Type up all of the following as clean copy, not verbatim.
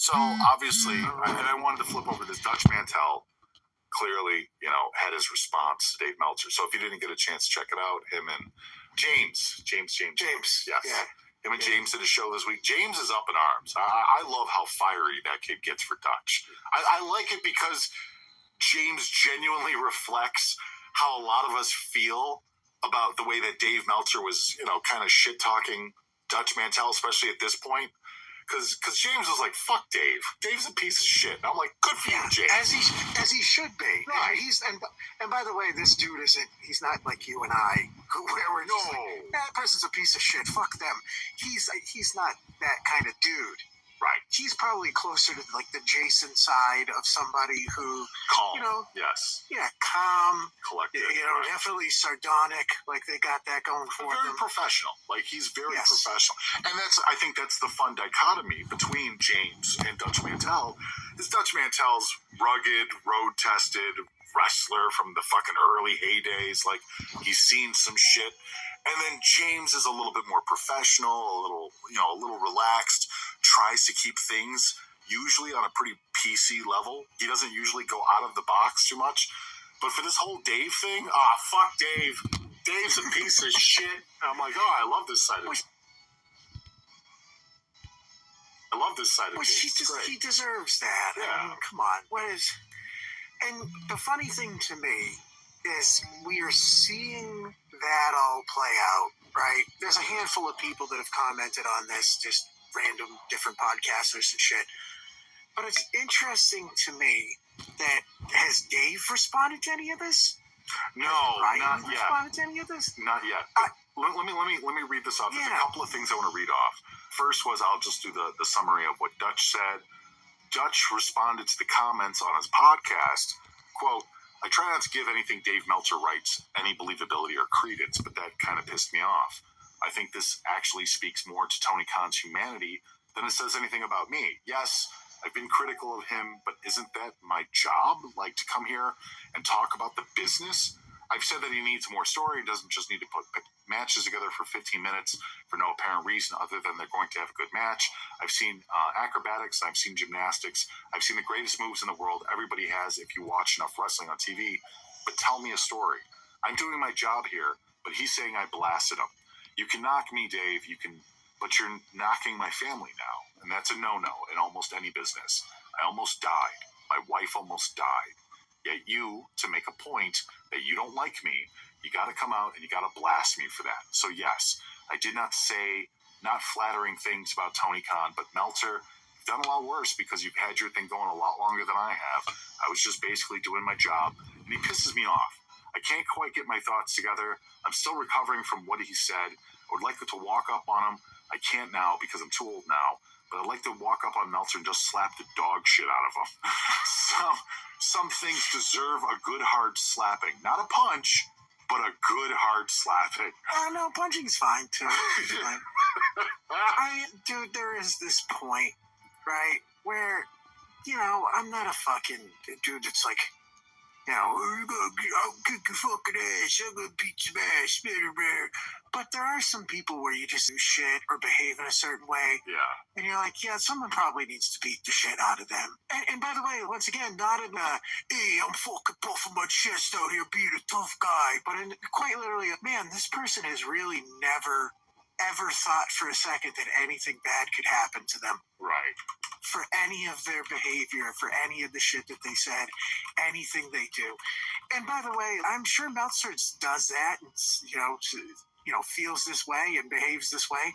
So obviously, and I wanted to flip over this. Dutch Mantell clearly, had his response to Dave Meltzer. So if you didn't get a chance to check it out, him and James, yes. Yeah. Him and James did a show this week. James is up in arms. I love how fiery that kid gets for Dutch. I like it because James genuinely reflects how a lot of us feel about the way that Dave Meltzer was, kind of shit-talking Dutch Mantell, especially at this point. Because James was like, fuck Dave. Dave's a piece of shit. And I'm like, good for you, James. As he should be. Right. And by the way, this dude he's not like you and I, where we're just like, that person's a piece of shit. Fuck them. He's not that kind of dude. Right. He's probably closer to like the Jason side of somebody who calm. Yes. Yeah, calm. Collected. Right. Definitely sardonic. Like they got that going for them. Very professional. Like he's very professional. And I think that's the fun dichotomy between James and Dutch Mantell. Is Dutch Mantell's rugged, road-tested wrestler from the fucking early heydays. Like he's seen some shit. And then James is a little bit more professional, a little relaxed, tries to keep things usually on a pretty PC level. He doesn't usually go out of the box too much. But for this whole Dave thing, fuck Dave. Dave's a piece of shit. And I'm like, I love this side of it. I love this side of it. He deserves that. Yeah. I mean, come on. And the funny thing to me is we are seeing that all play out, right? There's a handful of people that have commented on this, just random different podcasters and shit. But it's interesting to me that has Dave responded to any of this? No, Ryan not yet. Responded to any of this? Not yet. Let me read this off. There's a couple of things I want to read off. First was I'll just do the summary of what Dutch said. Dutch responded to the comments on his podcast, quote, I try not to give anything Dave Meltzer writes any believability or credence, but that kind of pissed me off. I think this actually speaks more to Tony Khan's humanity than it says anything about me. Yes, I've been critical of him, but isn't that my job? Like to come here and talk about the business? I've said that he needs more story. He doesn't just need to put matches together for 15 minutes for no apparent reason other than they're going to have a good match. I've seen acrobatics. I've seen gymnastics. I've seen the greatest moves in the world everybody has if you watch enough wrestling on TV. But tell me a story. I'm doing my job here, but he's saying I blasted him. You can knock me, Dave. But you're knocking my family now. And that's a no-no in almost any business. I almost died. My wife almost died. Yet you, to make a point that you don't like me, you got to come out and you got to blast me for that. So yes, I did not say not flattering things about Tony Khan, but Meltzer, you've done a lot worse because you've had your thing going a lot longer than I have. I was just basically doing my job, and he pisses me off. I can't quite get my thoughts together. I'm still recovering from what he said. I would like to walk up on him. I can't now because I'm too old now, but I'd like to walk up on Meltzer and just slap the dog shit out of him. Some things deserve a good hard slapping. Not a punch, but a good hard slapping. No, punching's fine too. Dude, there is this point, right, where, I'm not a fucking dude that's like, I'll kick your fucking ass, I'm gonna beat some ass, but there are some people where you just do shit or behave in a certain way. Yeah. And you're like, someone probably needs to beat the shit out of them. And by the way, once again, not in hey, I'm fucking puffing my chest out here being a tough guy, but in quite literally, man, this person has really never, ever thought for a second that anything bad could happen to them. Right. For any of their behavior, for any of the shit that they said, anything they do. And by the way, I'm sure Meltzer does that and, feels this way and behaves this way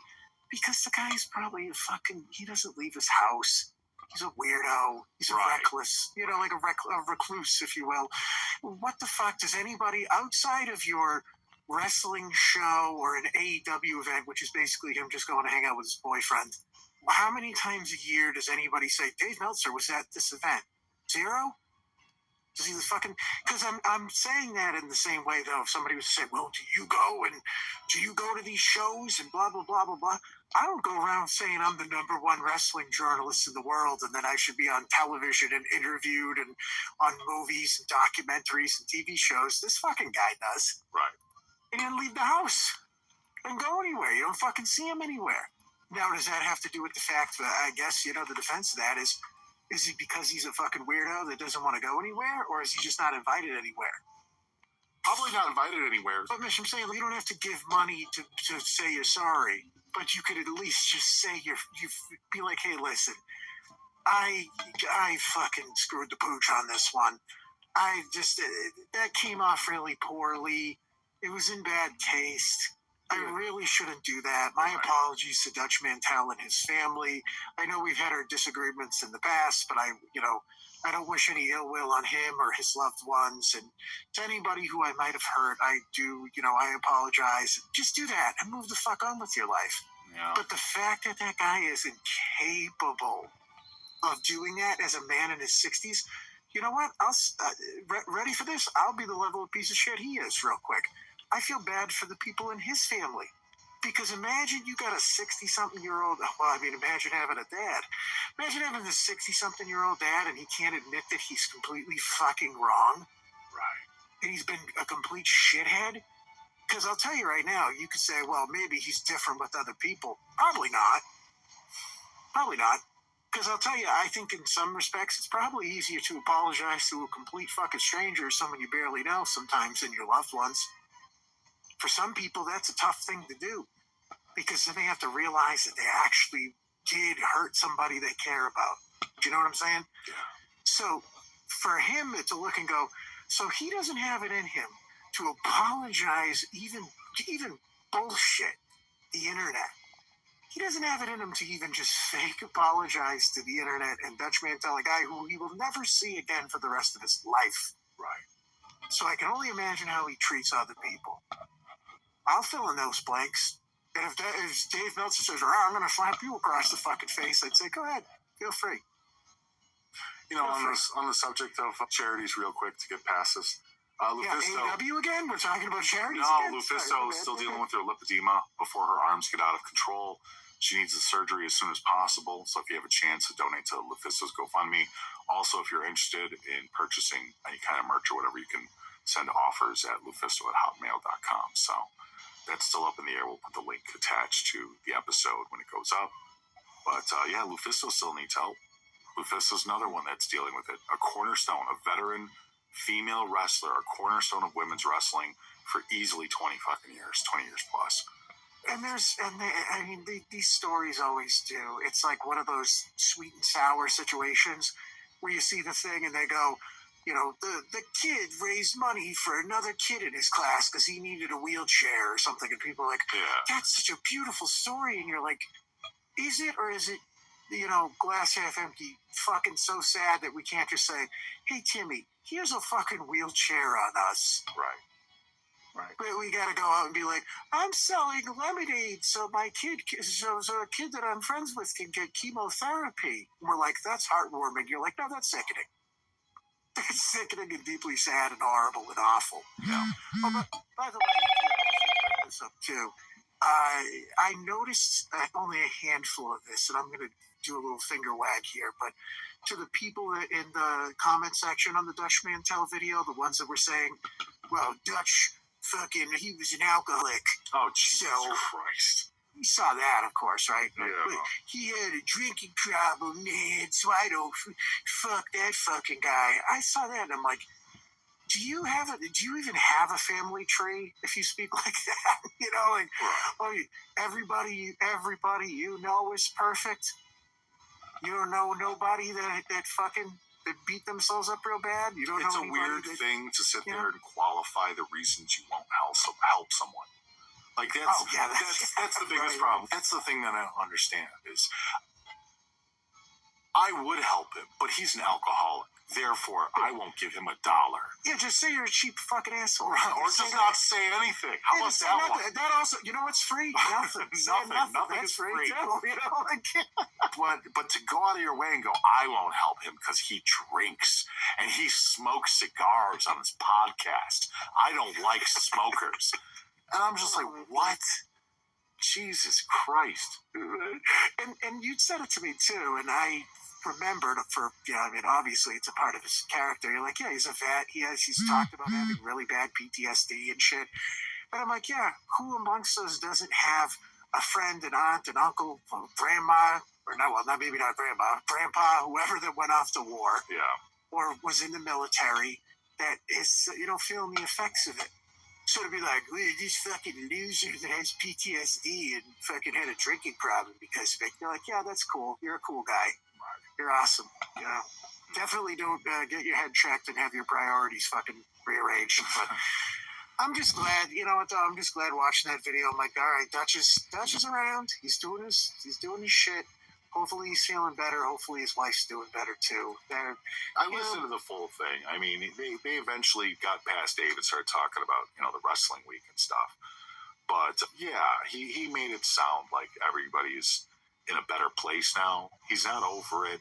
because the guy's probably he doesn't leave his house. He's a weirdo. He's a reckless, like a recluse, if you will. What the fuck does anybody outside of your wrestling show or an AEW event, which is basically him just going to hang out with his boyfriend, how many times a year does anybody say, Dave Meltzer was at this event? 0? Does he because I'm saying that in the same way, though, if somebody was to say, well, do you go to these shows and blah, blah, blah, blah, blah. I don't go around saying I'm the #1 wrestling journalist in the world and that I should be on television and interviewed and on movies and documentaries and TV shows. This fucking guy does. Right. And he didn't leave the house and go anywhere. You don't fucking see him anywhere. Now, does that have to do with the fact that, I guess, the defense of that is it because he's a fucking weirdo that doesn't want to go anywhere, or is he just not invited anywhere? Probably not invited anywhere. But, Mish, I'm saying, you don't have to give money to say you're sorry, but you could at least just say you be like, hey, listen, I fucking screwed the pooch on this one. I just, that came off really poorly. It was in bad taste. I really shouldn't do that. My apologies to Dutch Mantell and his family. I know we've had our disagreements in the past, but I don't wish any ill will on him or his loved ones. And to anybody who I might have hurt, I apologize. Just do that and move the fuck on with your life. Yeah. But the fact that that guy is incapable of doing that as a man in his 60s, you know what? Ready for this? I'll be the level of piece of shit he is real quick. I feel bad for the people in his family. Because imagine you got a 60-something-year-old, imagine having a dad. Imagine having a 60-something-year-old dad and he can't admit that he's completely fucking wrong. Right. And he's been a complete shithead. Because I'll tell you right now, you could say, well, maybe he's different with other people. Probably not. Probably not. Because I'll tell you, I think in some respects, it's probably easier to apologize to a complete fucking stranger or someone you barely know sometimes than your loved ones. For some people, that's a tough thing to do. Because then they have to realize that they actually did hurt somebody they care about. Do you know what I'm saying? Yeah. So for him to look and go, so he doesn't have it in him to apologize even bullshit the internet. He doesn't have it in him to even just fake apologize to the internet and Dutch Mantell, a guy who he will never see again for the rest of his life. Right. So I can only imagine how he treats other people. I'll fill in those blanks. And if Dave Meltzer says, I'm going to slap you across the fucking face, I'd say, go ahead, feel free. On the subject of charities, real quick to get past this. Lufisto, AEW again? We're talking about charities again? Lufisto is still dealing with her lipedema before her arms get out of control. She needs the surgery as soon as possible. So if you have a chance to donate to Lufisto's GoFundMe. Also, if you're interested in purchasing any kind of merch or whatever, you can send offers at lufisto@hotmail.com. So that's still up in the air. We'll put the link attached to the episode when it goes up. But Lufisto still needs help. Lufisto's another one that's dealing with it. A cornerstone, a veteran female wrestler, a cornerstone of women's wrestling for easily 20 years plus. And these stories always do. It's like one of those sweet and sour situations where you see the thing and they go, the kid raised money for another kid in his class because he needed a wheelchair or something. And people are like, that's such a beautiful story. And you're like, is it, or is it, glass half empty, fucking so sad that we can't just say, hey, Timmy, here's a fucking wheelchair on us. Right. But we got to go out and be like, I'm selling lemonade so my kid, so a kid that I'm friends with can get chemotherapy. And we're like, that's heartwarming. You're like, no, that's sickening. That's sickening and deeply sad and horrible and awful. Yeah. Oh, but by the way, I should bring this up too. I noticed only a handful of this, and I'm going to do a little finger wag here, but to the people in the comment section on the Dutch Mantell video, the ones that were saying, well, Dutch, he was an alcoholic. Oh, Jesus Christ. You saw that, of course, right? Yeah. But he had a drinking problem, man, so I don't fuck that fucking guy. I saw that, and I'm like, do you even have a family tree if you speak like that? Everybody you know is perfect. You don't know nobody that beat themselves up real bad. You don't. It's know a weird thing to sit there and qualify the reasons you won't help someone. Like that's the biggest problem. That's the thing that I don't understand is I would help him, but he's an alcoholic. Therefore, I won't give him $1. Yeah, just say you're a cheap fucking asshole. Or just not say anything. How about that one? That also, what's free? Nothing. Nothing is free. Too, But to go out of your way and go, I won't help him because he drinks and he smokes cigars on his podcast. I don't like smokers. And I'm just like, what? Jesus Christ. And you said it to me too, and I remembered obviously it's a part of his character. You're like, yeah, he's a vet. He's talked about having really bad PTSD and shit. And I'm like, yeah, who amongst us doesn't have a friend, an aunt, an uncle, grandma, or not, well, not maybe not grandma, grandpa, whoever that went off to war Yeah. or was in the military that is, feeling the effects of it. So to be like, this fucking loser that has PTSD and fucking had a drinking problem because of it, you're like, yeah, that's cool. You're a cool guy. You're awesome. Definitely don't get your head checked and have your priorities fucking rearranged. But I'm just glad, I'm just glad watching that video. I'm like, all right, Dutch is around. He's doing his shit. Hopefully he's feeling better. Hopefully his wife's doing better too. I listened to the full thing. I mean, they eventually got past Dave and started talking about, the wrestling week and stuff. But yeah, he made it sound like everybody's in a better place now. He's not over it.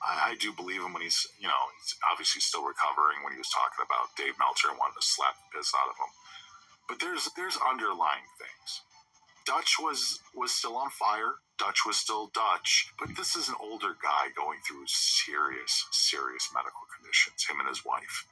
I do believe him when he's obviously still recovering when he was talking about Dave Meltzer and wanted to slap the piss out of him. But there's underlying things. Dutch was still on fire. Dutch was still Dutch. But this is an older guy going through serious medical conditions, him and his wife.